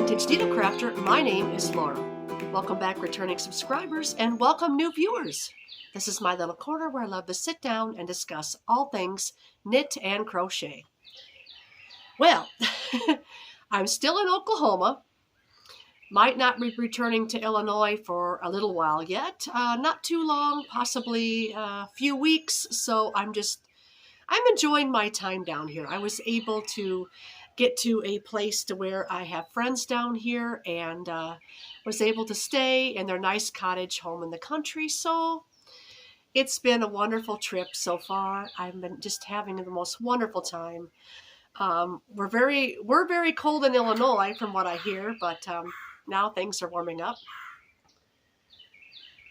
Vintage Needle Crafter. My name is Laura. Welcome back, returning subscribers, and welcome new viewers. This is my little corner where I love to sit down and discuss all things knit and crochet. Well, I'm still in Oklahoma. Might not be returning to Illinois for a little while yet. Not too long, possibly a few weeks. So I'm enjoying my time down here. I was able to get to a place to where I have friends down here and was able to stay in their nice cottage home in the country. So it's been a wonderful trip so far. I've been just having the most wonderful time. We're very cold in Illinois from what I hear, but now things are warming up.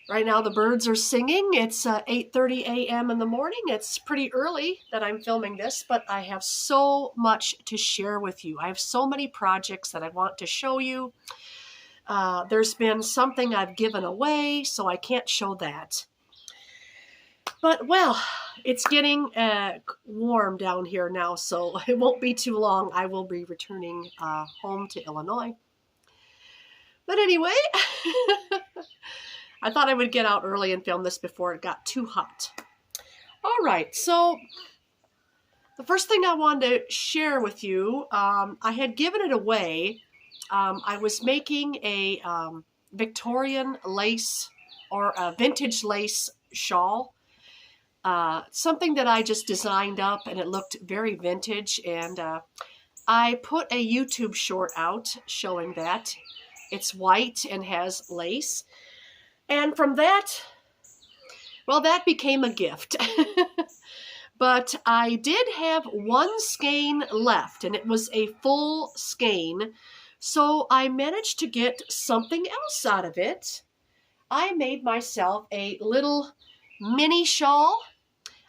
Right now the birds are singing. It's 8:30 a.m. in the morning. It's pretty early that I'm filming this, but I have so much to share with you. I have so many projects that I want to show you. There's been something I've given away, so I can't show that. But, well, it's getting warm down here now, so it won't be too long. I will be returning home to Illinois. But anyway, I thought I would get out early and film this before it got too hot. All right, so the first thing I wanted to share with you, I had given it away. I was making a Victorian lace or a vintage lace shawl. Something that I just designed up and it looked very vintage, and I put a YouTube short out showing that. It's white and has lace. And from that, well, that became a gift. But I did have one skein left, and it was a full skein. So I managed to get something else out of it. I made myself a little mini shawl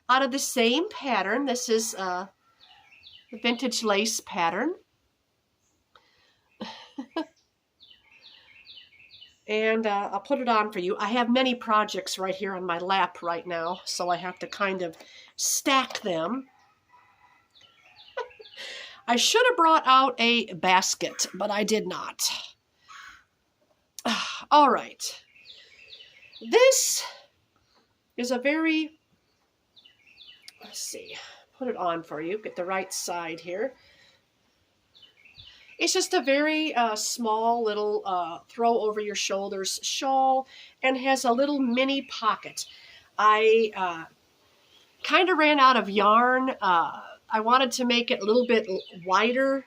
out of the same pattern. This is the vintage lace pattern. And I'll put it on for you. I have many projects right here on my lap right now, so I have to kind of stack them. I should have brought out a basket, but I did not. All right. This is a very, let's see, put it on for you, get the right side here. It's just a very small little throw over your shoulders shawl and has a little mini pocket. I kind of ran out of yarn. I wanted to make it a little bit wider,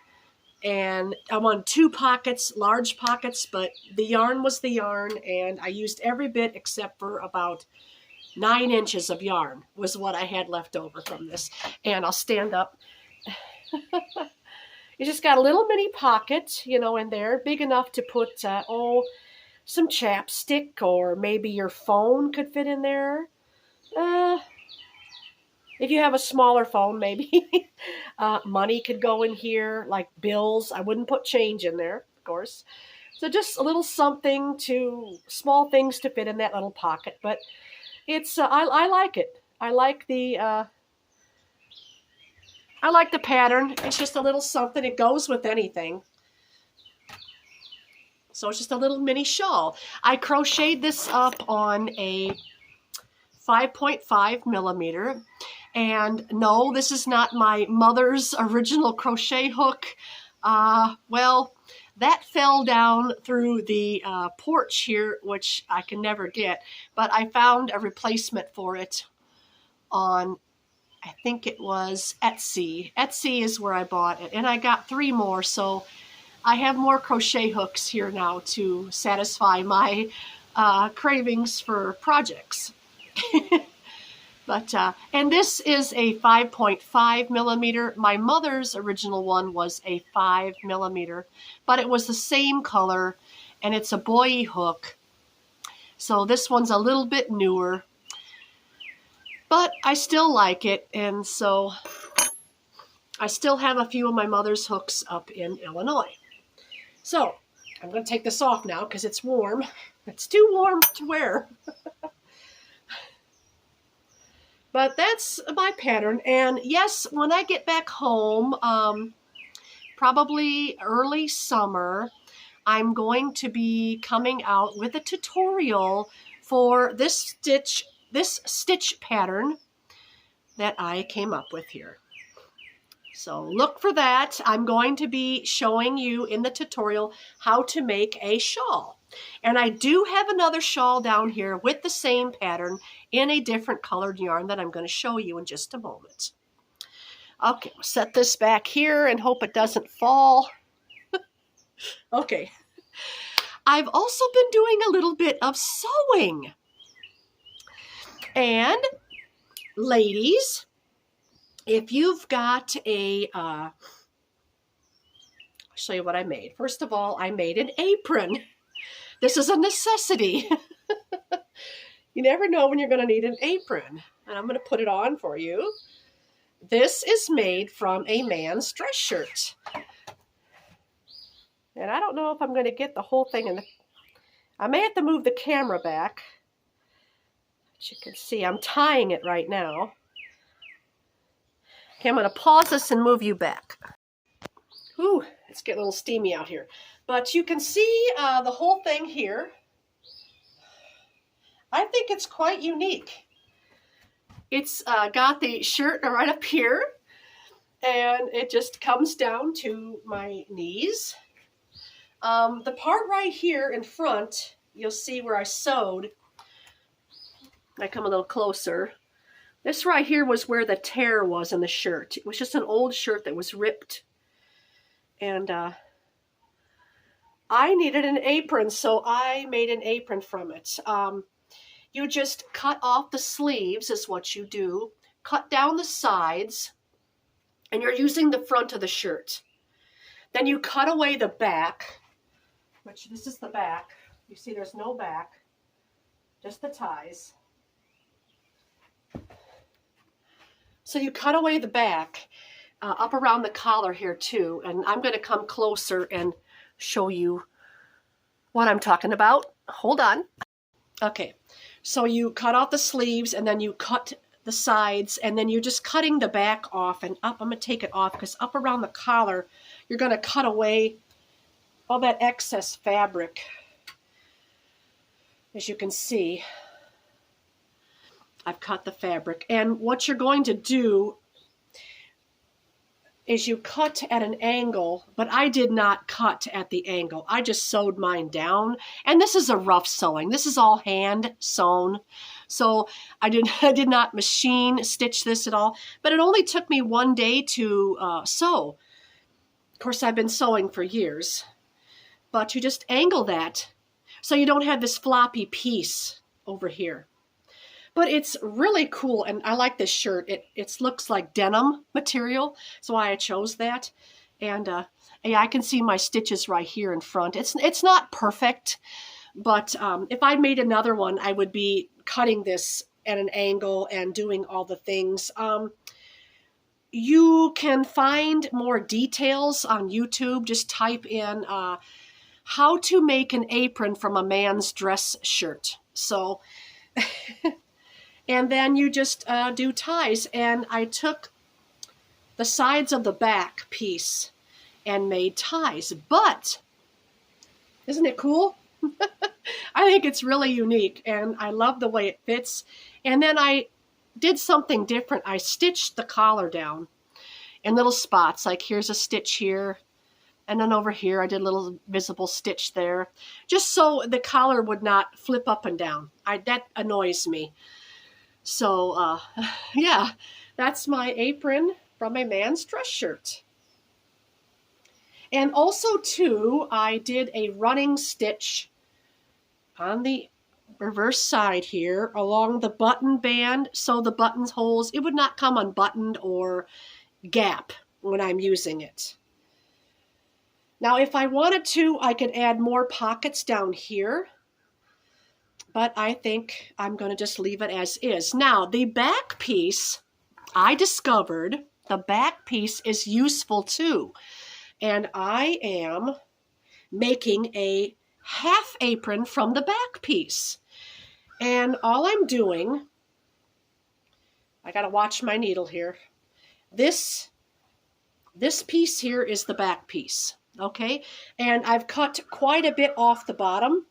and I wanted two pockets, large pockets, but the yarn was the yarn, and I used every bit except for about 9 inches of yarn was what I had left over from this. And I'll stand up. You just got a little mini pocket, you know, in there, big enough to put, some chapstick, or maybe your phone could fit in there. If you have a smaller phone, maybe. Money could go in here, like bills. I wouldn't put change in there, of course. So just a little something small things to fit in that little pocket. But it's, I like it. I like the pattern. It's just a little something. It goes with anything. So it's just a little mini shawl. I crocheted this up on a 5.5 millimeter. And no, this is not my mother's original crochet hook. Well, that fell down through the porch here, which I can never get. But I found a replacement for it on, I think it was Etsy. Etsy is where I bought it, and I got 3 more, so I have more crochet hooks here now to satisfy my cravings for projects. But and this is a 5.5 millimeter. My mother's original one was a 5 millimeter, but it was the same color, and it's a bowie hook. So this one's a little bit newer. But I still like it, and so I still have a few of my mother's hooks up in Illinois. So I'm going to take this off now because it's warm. It's too warm to wear. But that's my pattern. And yes, when I get back home, probably early summer, I'm going to be coming out with a tutorial for this stitch pattern that I came up with here. So look for that. I'm going to be showing you in the tutorial how to make a shawl. And I do have another shawl down here with the same pattern in a different colored yarn that I'm going to show you in just a moment. Okay, I'll set this back here and hope it doesn't fall. Okay. I've also been doing a little bit of sewing. And ladies, if you've got a, I'll show you what I made. First of all, I made an apron. This is a necessity. You never know when you're going to need an apron. And I'm going to put it on for you. This is made from a man's dress shirt. And I don't know if I'm going to get the whole thing in the... I may have to move the camera back. As you can see, I'm tying it right now. Okay, I'm going to pause this and move you back. Ooh, it's getting a little steamy out here. But you can see the whole thing here. I think it's quite unique. It's got the shirt right up here, and it just comes down to my knees. The part right here in front, you'll see where I sewed. I come a little closer. This right here was where the tear was in the shirt. It was just an old shirt that was ripped. And I needed an apron, so I made an apron from it. You just cut off the sleeves is what you do. Cut down the sides, and you're using the front of the shirt. Then you cut away the back, which this is the back. You see there's no back, just the ties. So you cut away the back, up around the collar here too, and I'm going to come closer and show you what I'm talking about. Hold on. Okay, so you cut off the sleeves, and then you cut the sides, and then you're just cutting the back off and up. I'm going to take it off because up around the collar, you're going to cut away all that excess fabric. As you can see, I've cut the fabric. And what you're going to do is you cut at an angle, but I did not cut at the angle. I just sewed mine down. And this is a rough sewing. This is all hand sewn. So I did not machine stitch this at all. But it only took me one day to sew. Of course, I've been sewing for years. But you just angle that so you don't have this floppy piece over here. But it's really cool, and I like this shirt. It looks like denim material. That's why I chose that. And yeah, I can see my stitches right here in front. It's not perfect, but if I made another one, I would be cutting this at an angle and doing all the things. You can find more details on YouTube. Just type in how to make an apron from a man's dress shirt. So... And then you just do ties. And I took the sides of the back piece and made ties. But, isn't it cool? I think it's really unique, and I love the way it fits. And then I did something different. I stitched the collar down in little spots. Like here's a stitch here. And then over here, I did a little visible stitch there. Just so the collar would not flip up and down. That annoys me. So, yeah, that's my apron from a man's dress shirt. And also, too, I did a running stitch on the reverse side here along the button band, so the buttons holes, it would not come unbuttoned or gap when I'm using it. Now, if I wanted to, I could add more pockets down here. But I think I'm going to just leave it as is. Now, the back piece, I discovered the back piece is useful too. And I am making a half apron from the back piece. And all I'm doing, I got to watch my needle here. This piece here is the back piece. Okay, and I've cut quite a bit off the bottom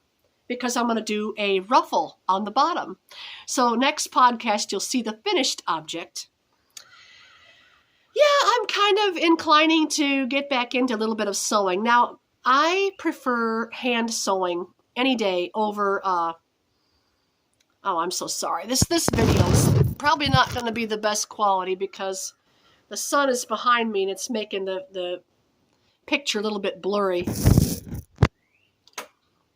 because I'm going to do a ruffle on the bottom. So next podcast, you'll see the finished object. Yeah, I'm kind of inclining to get back into a little bit of sewing. Now, I prefer hand sewing any day over, oh, I'm so sorry. This video is probably not going to be the best quality because the sun is behind me and it's making the picture a little bit blurry. I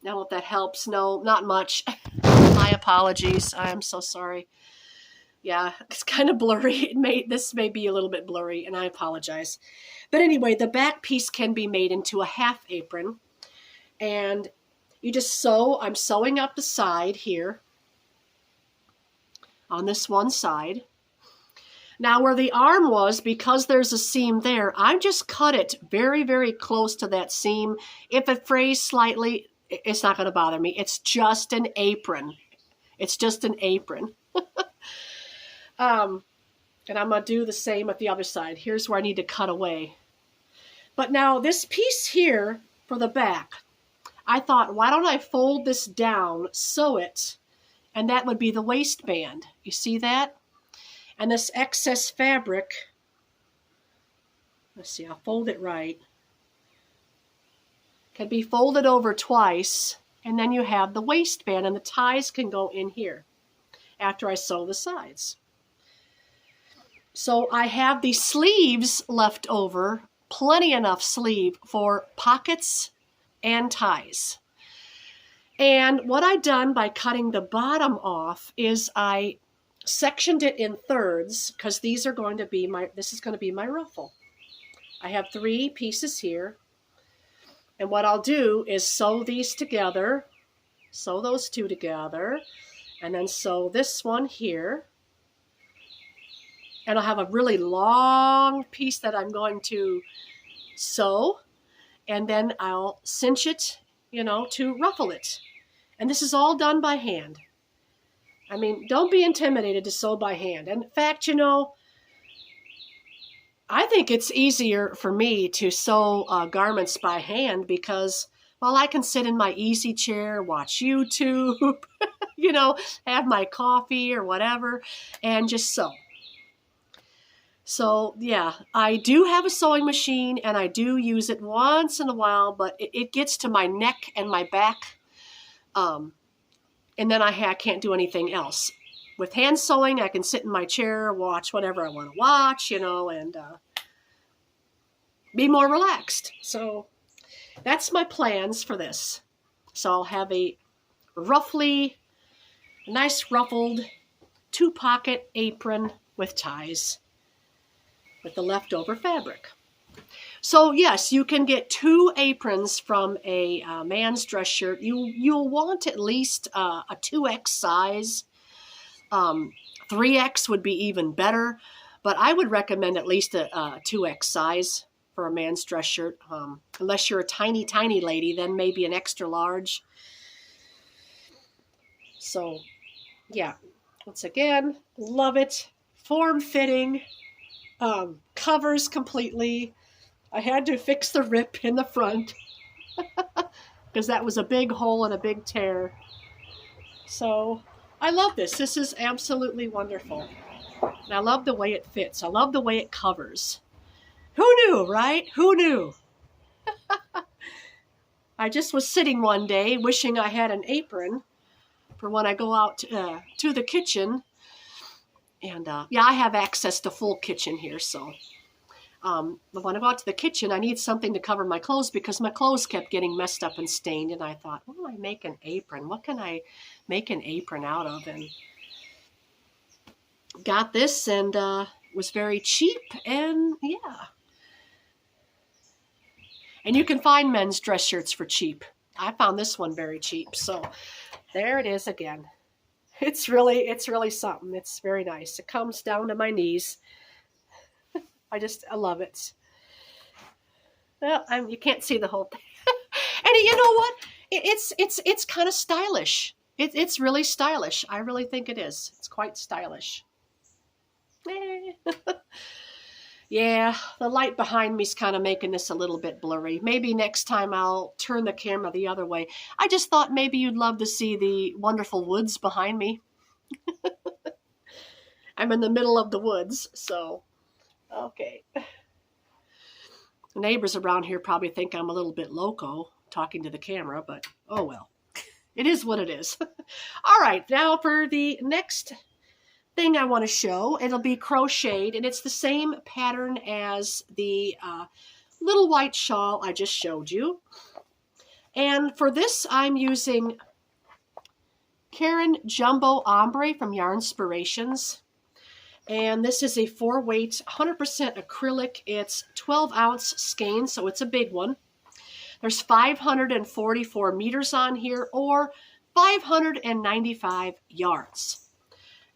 don't know if that helps. No, not much. My apologies. I am so sorry. Yeah, it's kind of blurry. This may be a little bit blurry, and I apologize. But anyway, the back piece can be made into a half apron. And you just sew. I'm sewing up the side here on this one side. Now where the arm was, because there's a seam there, I just cut it very, very close to that seam. If it frays slightly, it's not going to bother me. It's just an apron. It's just an apron. And I'm going to do the same with the other side. Here's where I need to cut away. But now this piece here for the back, I thought, why don't I fold this down, sew it, and that would be the waistband. You see that? And this excess fabric, let's see, I'll fold it right, can be folded over twice, and then you have the waistband, and the ties can go in here after I sew the sides. So I have the sleeves left over, plenty enough sleeve for pockets and ties. And what I done by cutting the bottom off is I sectioned it in thirds because these are going to be this is going to be my ruffle. I have 3 pieces here. And what I'll do is sew these together, sew those 2 together, and then sew this one here. And I'll have a really long piece that I'm going to sew, and then I'll cinch it, to ruffle it. And this is all done by hand. I mean, don't be intimidated to sew by hand. And in fact, I think it's easier for me to sew garments by hand because, well, I can sit in my easy chair, watch YouTube, have my coffee or whatever, and just sew. So, yeah, I do have a sewing machine, and I do use it once in a while, but it gets to my neck and my back, and then I can't do anything else. With hand sewing, I can sit in my chair, watch whatever I want to watch, and be more relaxed. So that's my plans for this. So I'll have a nice ruffled 2-pocket apron with ties with the leftover fabric. So yes, you can get 2 aprons from a man's dress shirt. You'll want at least a 2X size. 3X would be even better, but I would recommend at least a 2X size for a man's dress shirt. Unless you're a tiny, tiny lady, then maybe an extra large. So yeah, once again, love it. Form-fitting. Covers completely. I had to fix the rip in the front because that was a big hole and a big tear. So I love this. This is absolutely wonderful. And I love the way it fits. I love the way it covers. Who knew, right? Who knew? I just was sitting one day wishing I had an apron for when I go out to the kitchen. And yeah, I have access to full kitchen here, so but when I go out to the kitchen, I need something to cover my clothes because my clothes kept getting messed up and stained. And I thought, what do I make an apron? What can I make an apron out of? And got this, and was very cheap, and yeah. And you can find men's dress shirts for cheap. I found this one very cheap, so there it is again. It's really something. It's very nice. It comes down to my knees. I love it. Well, you can't see the whole thing. And you know what? It's kind of stylish. It's really stylish. I really think it is. It's quite stylish. Yeah, the light behind me is kind of making this a little bit blurry. Maybe next time I'll turn the camera the other way. I just thought maybe you'd love to see the wonderful woods behind me. I'm in the middle of the woods, so okay. The neighbors around here probably think I'm a little bit loco talking to the camera, but oh well. It is what it is. All right, now for the next thing I want to show, it'll be crocheted, and it's the same pattern as the little white shawl I just showed you. And for this, I'm using Caron Jumbo Ombre from Yarnspirations. And this is a 4-weight, 100% acrylic. It's 12-ounce skein, so it's a big one. There's 544 meters on here, or 595 yards.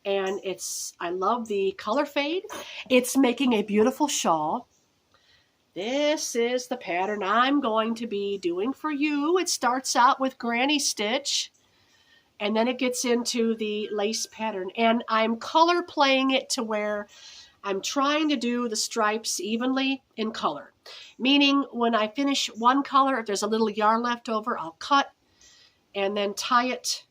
And I love the color fade. It's making a beautiful shawl. This is the pattern I'm going to be doing for you. It starts out with granny stitch, and then it gets into the lace pattern. And I'm color playing it to where I'm trying to do the stripes evenly in color. Meaning when I finish one color, if there's a little yarn left over, I'll cut and then tie it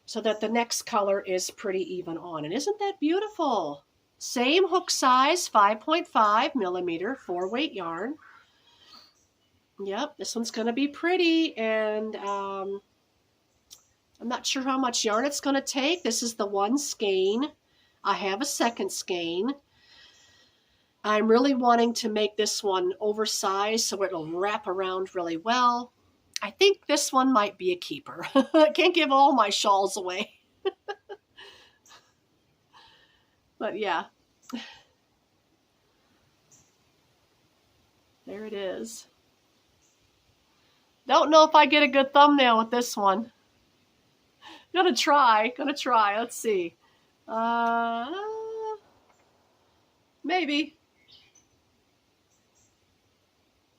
so that the next color is pretty even on. And isn't that beautiful? Same hook size, 5.5 millimeter, 4-weight yarn. Yep, this one's going to be pretty, and I'm not sure how much yarn it's going to take. This is the one skein. I have a second skein. I'm really wanting to make this one oversized so it'll wrap around really well. I think this one might be a keeper. I can't give all my shawls away. But yeah. There it is. Don't know if I get a good thumbnail with this one. Gonna try. Let's see. Maybe.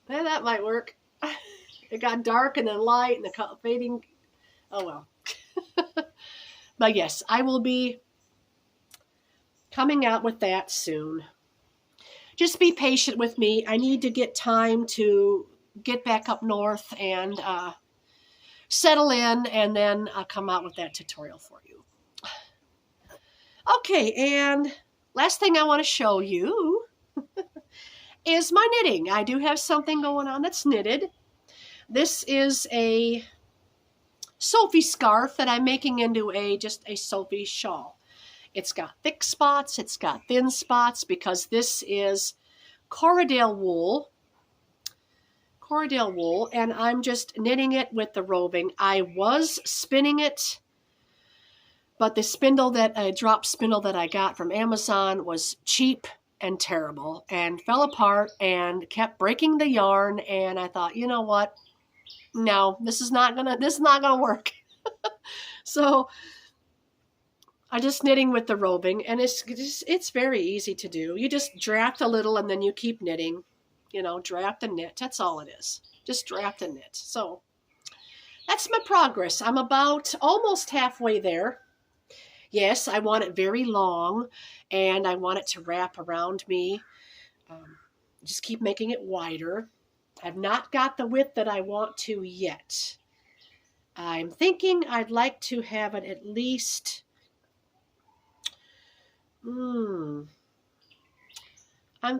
Yeah, that might work. It got dark and then light and the fading. Oh well. But yes, I will be coming out with that soon. Just be patient with me. I need to get time to get back up north and settle in, and then I'll come out with that tutorial for you. Okay, and last thing I want to show you is my knitting. I do have something going on that's knitted. This is a Sophie scarf that I'm making into just a Sophie shawl. It's got thick spots, it's got thin spots, because this is Corriedale wool, and I'm just knitting it with the roving. I was spinning it, but the drop spindle that I got from Amazon was cheap and terrible and fell apart and kept breaking the yarn, and I thought, you know what? No, this is not gonna work. So I'm just knitting with the roving, and it's very easy to do. You just draft a little and then you keep knitting. You know, draft and knit. That's all it is. Just draft and knit. So that's my progress. I'm about almost halfway there. Yes, I want it very long, and I want it to wrap around me. Just keep making it wider. I've not got the width that I want to yet. I'm thinking I'd like to have it at least... I'm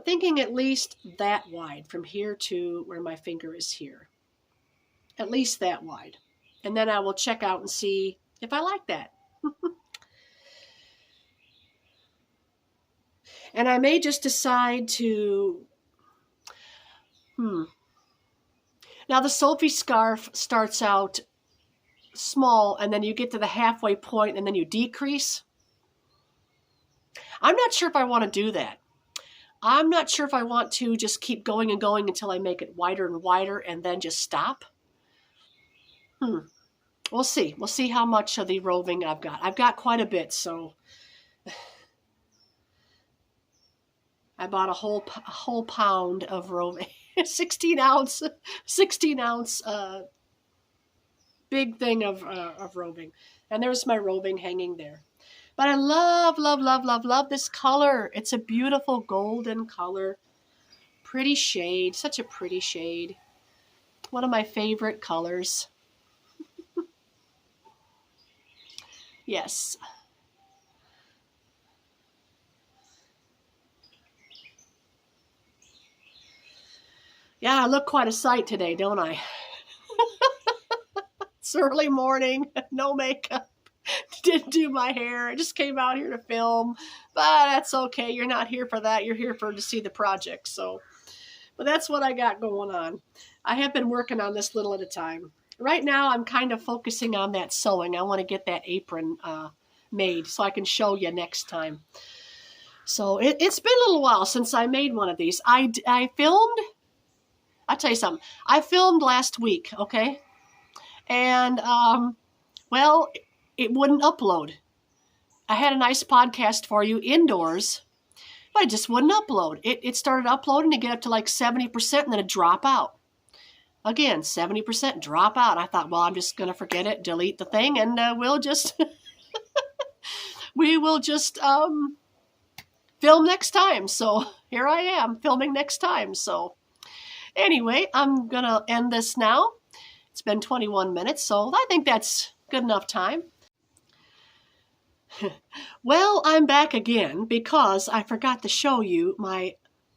thinking at least that wide, from here to where my finger is here. At least that wide. And then I will check out and see if I like that. And I may just decide to... Now the Sophie scarf starts out small, and then you get to the halfway point, and then you decrease. I'm not sure if I want to do that. I'm not sure if I want to just keep going and going until I make it wider and wider and then just stop. We'll see. We'll see how much of the roving I've got. I've got quite a bit, so I bought a whole pound of roving. 16 ounce big thing of roving. And there's my roving hanging there. But I love, love, love, love, love this color. It's a beautiful golden color. Pretty shade. Such a pretty shade. One of my favorite colors. Yes. Yeah, I look quite a sight today, don't I? It's early morning, no makeup. Didn't do my hair. I just came out here to film, but that's okay. You're not here for that. You're here to see the project. So, but that's what I got going on. I have been working on this little at a time. Right now, I'm kind of focusing on that sewing. I want to get that apron made so I can show you next time. So it's been a little while since I made one of these. I filmed. I'll tell you something. I filmed last week, okay? And, well, it wouldn't upload. I had a nice podcast for you indoors, but it just wouldn't upload. It started uploading to get up to like 70%, and then it'd drop out. Again, 70% drop out. I thought, well, I'm just going to forget it, delete the thing, and we'll just, we will just film next time. So here I am, filming next time. So anyway, I'm going to end this now. It's been 21 minutes, so I think that's good enough time. Well, I'm back again because I forgot to show you my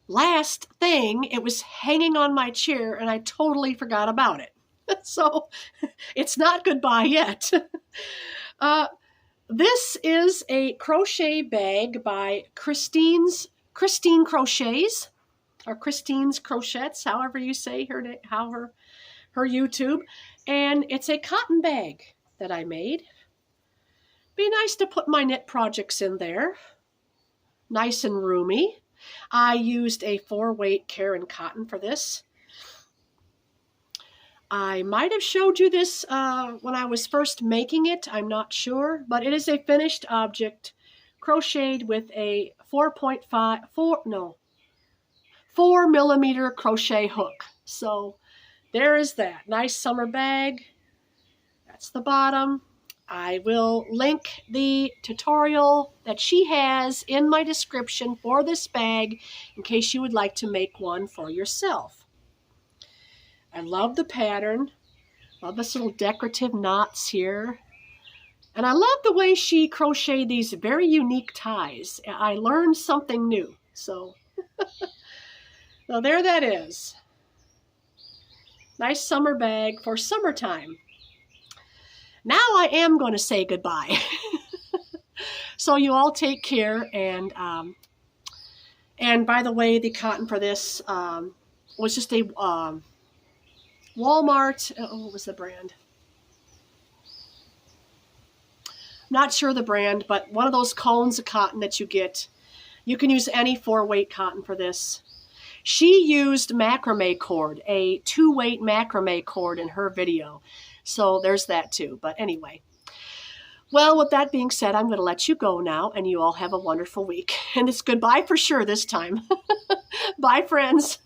last thing. It was hanging on my chair, and I totally forgot about it. So it's not goodbye yet. This is a crochet bag by Christine Crochets, or Christine's Crochets, however you say her YouTube, and it's a cotton bag that I made. Be nice to put my knit projects in there. Nice and roomy. I used a 4-weight Caron cotton for this. I might have showed you this when I was first making it. I'm not sure, but it is a finished object crocheted with a 4 millimeter crochet hook. So there is that. Nice summer bag. That's the bottom. I will link the tutorial that she has in my description for this bag in case you would like to make one for yourself. I love the pattern. Love this little decorative knots here. And I love the way she crocheted these very unique ties. I learned something new. So, so there that is. Nice summer bag for summertime. Now I am going to say goodbye. So you all take care. And by the way, the cotton for this was just a Walmart. What was the brand? Not sure the brand, but one of those cones of cotton that you get. You can use any 4-weight cotton for this. She used macrame cord, a 2-weight macrame cord in her video. So there's that too. But anyway. Well, with that being said, I'm going to let you go now, and you all have a wonderful week. And it's goodbye for sure this time. Bye, friends.